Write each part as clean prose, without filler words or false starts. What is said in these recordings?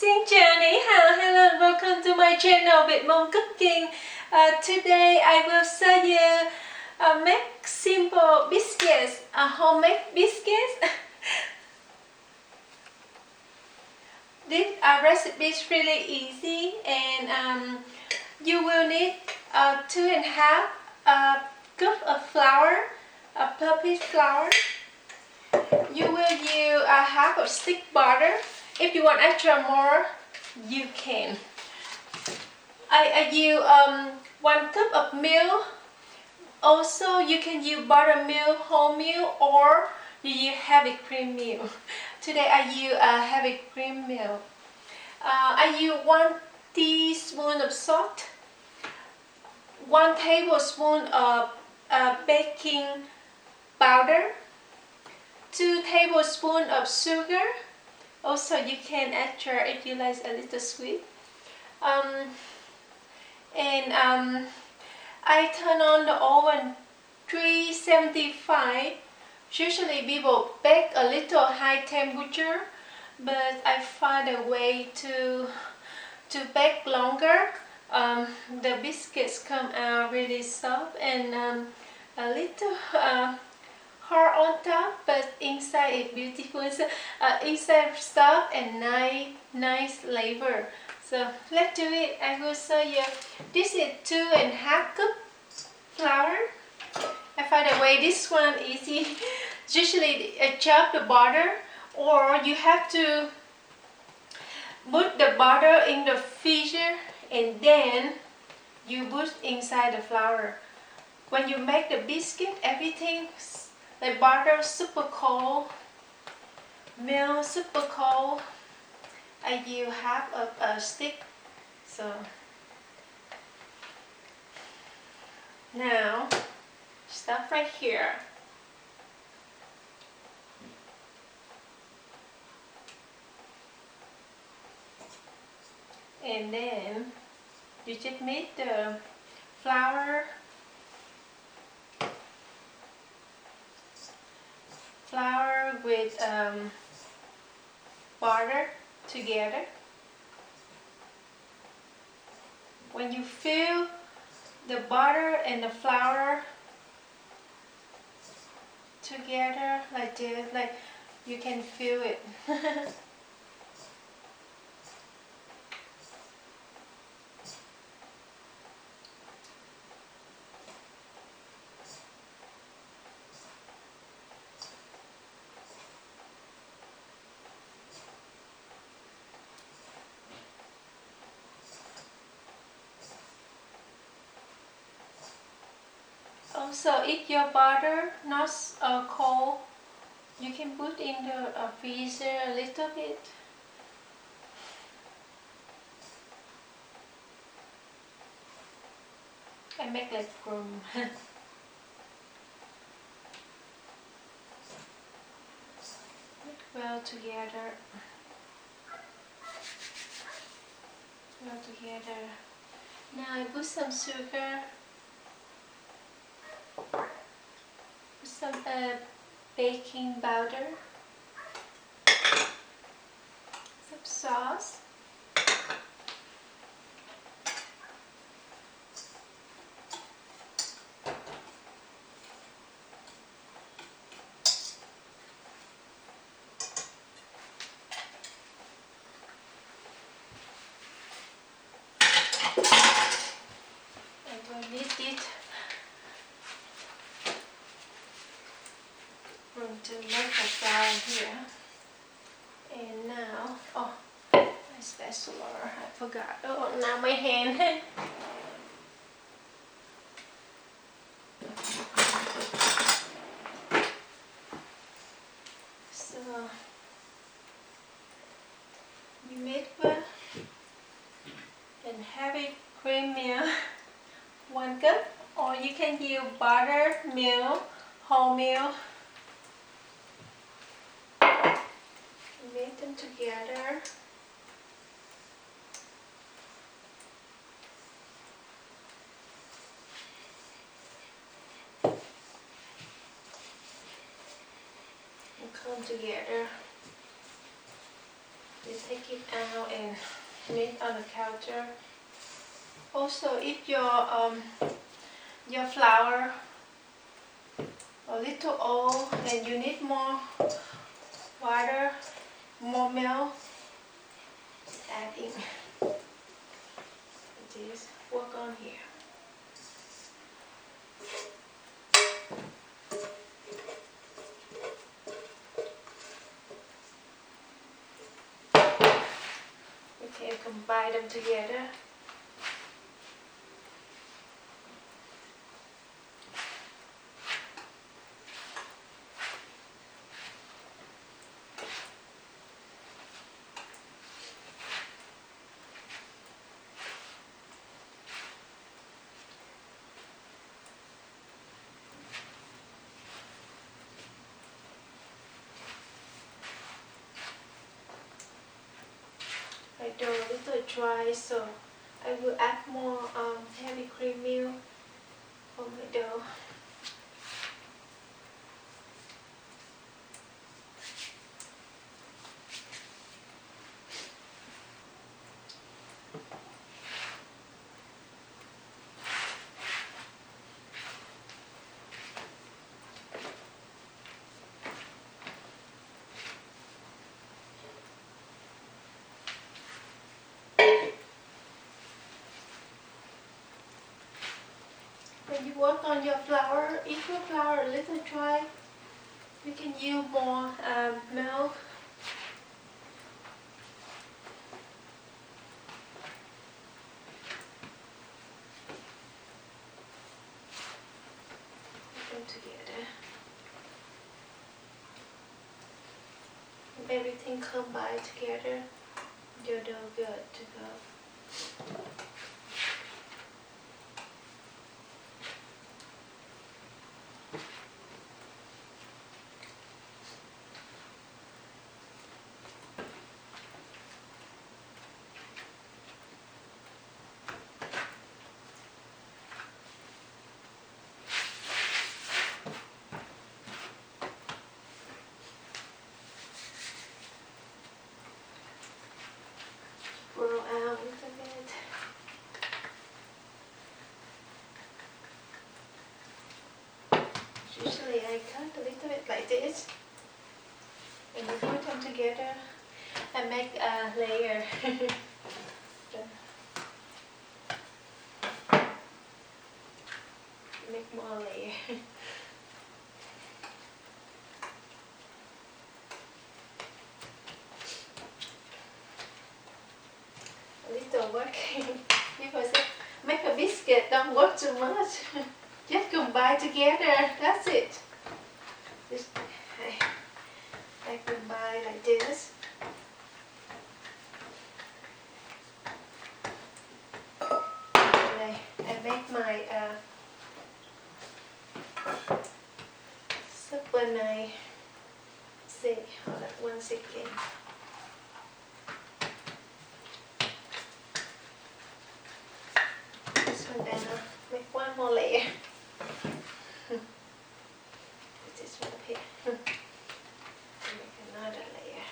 Xin chào, ni hao, hello and welcome to my channel Việt Mông Cooking. Today I will show you make simple biscuits, homemade biscuits. This recipe is really easy and you will need 2.5 cup of flour, puppy flour. You will use half a stick butter. If you want extra more, you can. I use 1 cup of milk. Also, you can use buttermilk, whole milk, or you use heavy cream milk. Today I use heavy cream milk. I use 1 teaspoon of salt, 1 tablespoon of baking powder, 2 tablespoons of sugar. Also, you can extra if you like a little sweet. I turn on the oven 375. Usually people bake a little high temperature, but I find a way to bake longer. The biscuits come out really soft and a little hard on top, but inside is beautiful. So, inside soft and nice flavor. So let's do it. I will show you. This is 2.5 cup flour. I find a way this one easy. Usually I chop the butter, or you have to put the butter in the freezer and then you put inside the flour. When you make the biscuit, everything like butter super cold, milk super cold. I use half of a stick. So now start right here. And then you just mix the flour with butter together. When you fill the butter and the flour together like this, like you can feel it. Also, if your butter not cold, you can put in the freezer a little bit. I make like from well together. Now I put some sugar, put some baking powder, some sauce, and we'll knead it to make a flour here. And now, oh, my spatula, I forgot. Oh, now my hand. So you make one and heavy cream milk 1 cup, or you can use butter, milk, whole milk. Mix them together. And come together. You take it out and make on the counter. Also, if your flour a little old and you need more water, more milk, adding this. Work on here. We can combine them together. My dough a little dry, so I will add more heavy cream milk on my dough. When you work on your flour, if your flour a little dry, you can use more milk. Put them together. And everything combined together, your dough good to go. Roll out a little bit. Usually I cut a little bit like this, and you put them together and make a layer. Make more layer. A little work. People say, make a biscuit, don't work too much. Just combine together, that's it. Just, I combine like this. And I make my soup when I say, hold on 1 second. This one down, make one more layer. Put this one up here. Make another layer.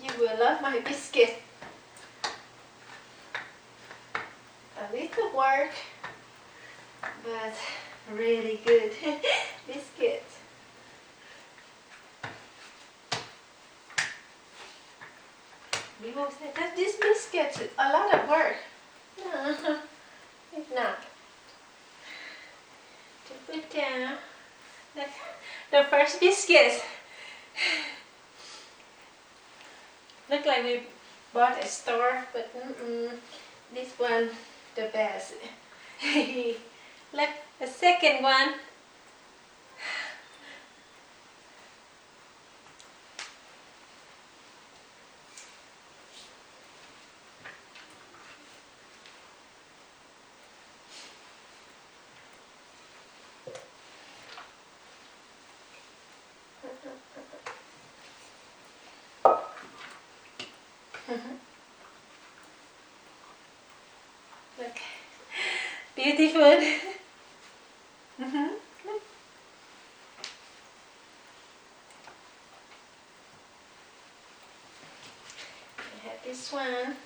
You will love my biscuit. A little work, but really good biscuit. People say that this biscuit is a lot of work. No, it's not. To put down the first biscuits. Look like we bought a store, but this one the best. Look, the second one. Look, beautiful. Look. I have this one.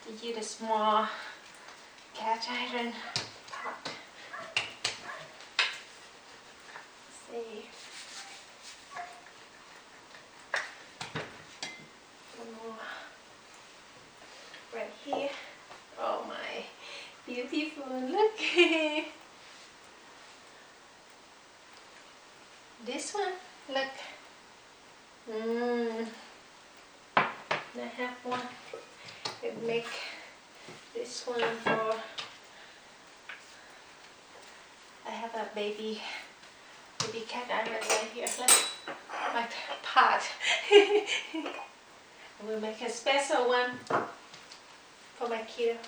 To use a small cast iron pot. Let's see. One more right here. Oh my, beautiful! Look. This one, look. I have one. We'll make this one for. I have a baby cat iron right here. Look, my pot. We'll make a special one for my kiddo.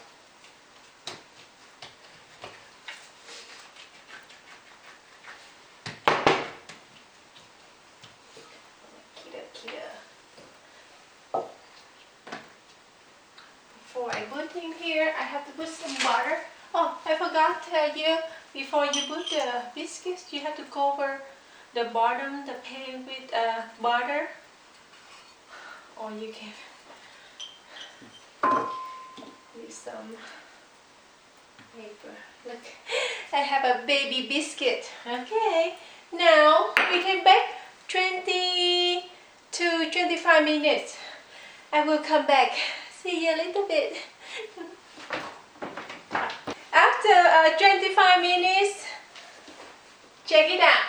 Before I put in here, I have to put some butter. Oh, I forgot to tell you, before you put the biscuits, you have to cover the bottom, the pan with butter. Or you can use some paper. Look, I have a baby biscuit. Okay, now we can bake 20 to 25 minutes. I will come back. See you a little bit. After 25 minutes, check it out.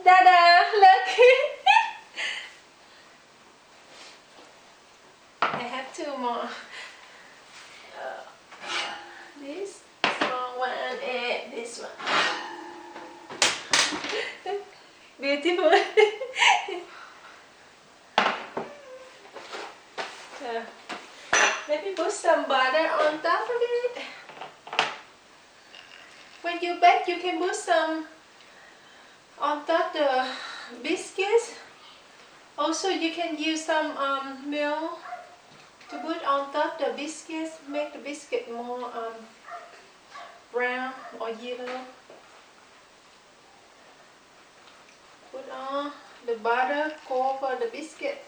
Ta-da! Look. I have two more. This small one and this one. Beautiful. So, let me put some butter on top of it. When you bake, you can put some on top the biscuits. Also, you can use some milk to put on top the biscuits, make the biscuit more brown or yellow. Put on the butter, cover the biscuit.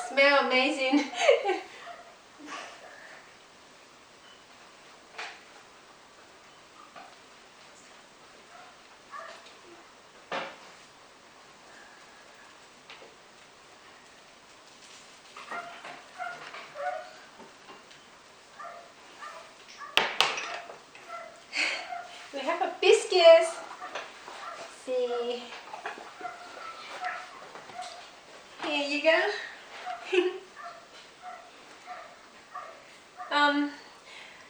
Smell amazing. We have a biscuits. See, here you go.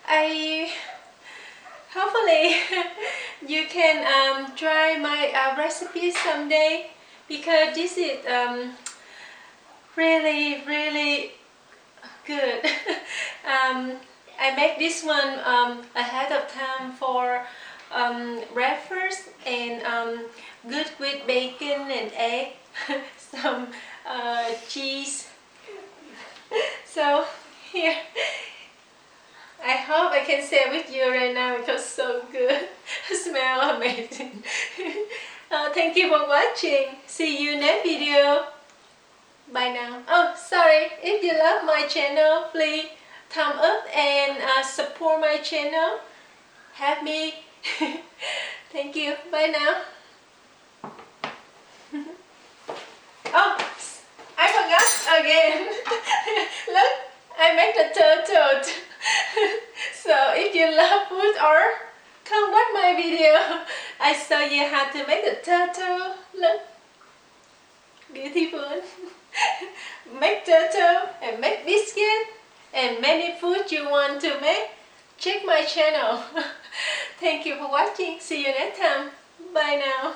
I hopefully you can try my recipe someday, because this is really good. I make this one ahead of time for breakfast, and good with bacon and egg, some cheese. So here, I hope I can share with you right now because it's so good. Smell amazing. Thank you for watching. See you next video. Bye now. Oh, sorry. If you love my channel, please thumb up and support my channel. Help me. Thank you. Bye now. Oh, I forgot again. Look, I made the turtle. So if you love food or come watch my video, I show you how to make the turtle. Look, beautiful. Make turtle and make biscuit and many food you want to make. Check my channel. Thank you for watching. See you next time. Bye now.